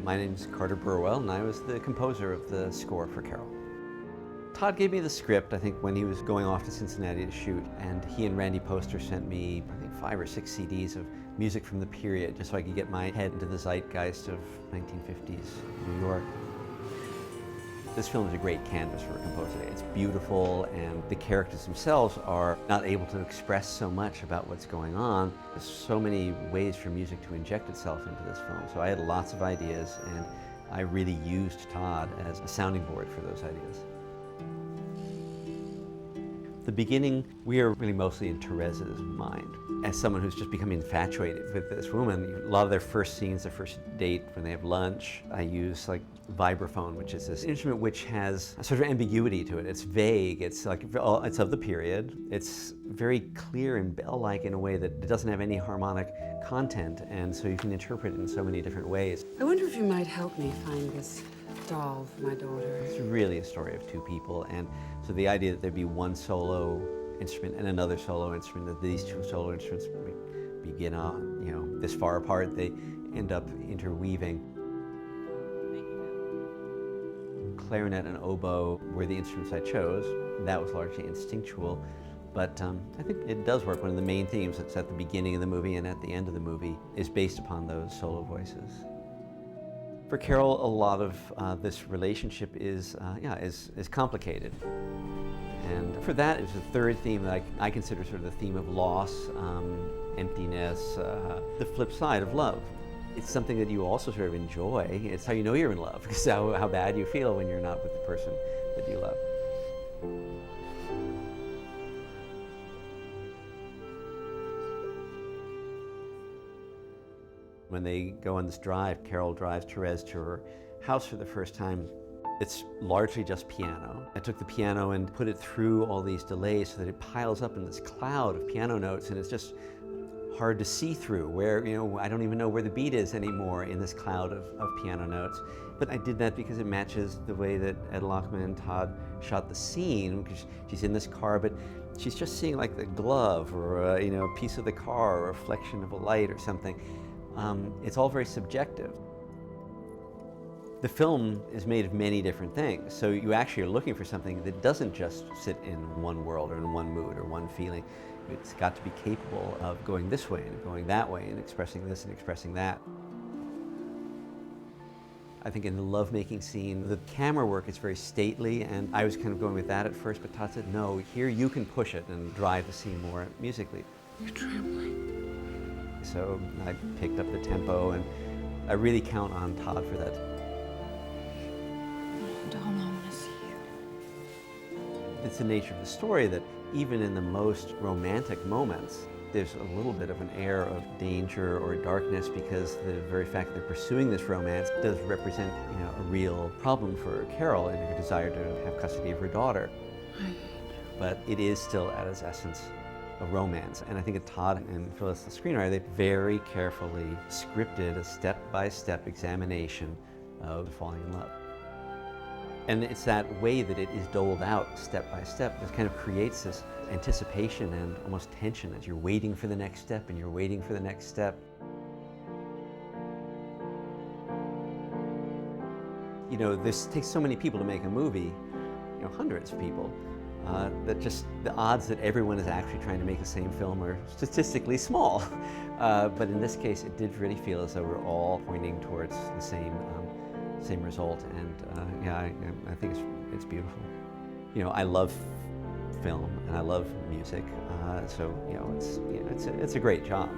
My name's Carter Burwell, and I was the composer of the score for Carol. Todd gave me the script, I think, when he was going off to Cincinnati to shoot, and he and Randy Poster sent me, I think, 5 or 6 CDs of music from the period, just so I could get my head into the zeitgeist of 1950s New York. This film is a great canvas for a composer. It's beautiful, and the characters themselves are not able to express so much about what's going on. There's so many ways for music to inject itself into this film. So I had lots of ideas, and I really used Todd as a sounding board for those ideas. The beginning, we are really mostly in Therese's mind. As someone who's just becoming infatuated with this woman, a lot of their first scenes, their first date, when they have lunch, I use like vibraphone, which is this instrument which has a sort of ambiguity to it. It's vague, it's like, it's of the period. It's very clear and bell-like in a way that it doesn't have any harmonic content, and so you can interpret it in so many different ways. I wonder if you might help me find this doll for my daughter. It's really a story of two people, and so the idea that there'd be one solo instrument and another solo instrument, that these two solo instruments begin this far apart, they end up interweaving. Clarinet and oboe were the instruments I chose. That was largely instinctual, but I think it does work. One of the main themes that's at the beginning of the movie and at the end of the movie is based upon those solo voices. For Carol, a lot of this relationship is complicated. And for that is the third theme that I consider sort of the theme of loss, emptiness, the flip side of love. It's something that you also sort of enjoy. It's how you know you're in love, because how bad you feel when you're not with the person that you love. When they go on this drive, Carol drives Therese to her house for the first time. It's largely just piano. I took the piano and put it through all these delays so that it piles up in this cloud of piano notes, and it's just hard to see through where, I don't even know where the beat is anymore in this cloud of piano notes. But I did that because it matches the way that Ed Lachman and Todd shot the scene, because she's in this car, but she's just seeing like the glove or a piece of the car or a reflection of a light or something. It's all very subjective. The film is made of many different things, so you actually are looking for something that doesn't just sit in one world or in one mood or one feeling. It's got to be capable of going this way and going that way and expressing this and expressing that. I think in the lovemaking scene, the camera work is very stately, and I was kind of going with that at first, but Todd said, no, here you can push it and drive the scene more musically. You're trembling. So I picked up the tempo, and I really count on Todd for that. Darling, I want to see you. It's the nature of the story that even in the most romantic moments, there's a little bit of an air of danger or darkness, because the very fact that they're pursuing this romance does represent, a real problem for Carol and her desire to have custody of her daughter. But it is still at its essence a romance. And I think that Todd and Phyllis, the screenwriter, they very carefully scripted a step-by-step examination of falling in love. And it's that way that it is doled out step by step that kind of creates this anticipation and almost tension as you're waiting for the next step and you're waiting for the next step. This takes so many people to make a movie, hundreds of people, that just the odds that everyone is actually trying to make the same film are statistically small. But in this case, it did really feel as though we're all pointing towards the same result, and I think it's beautiful. I love film and I love music, so it's a great job.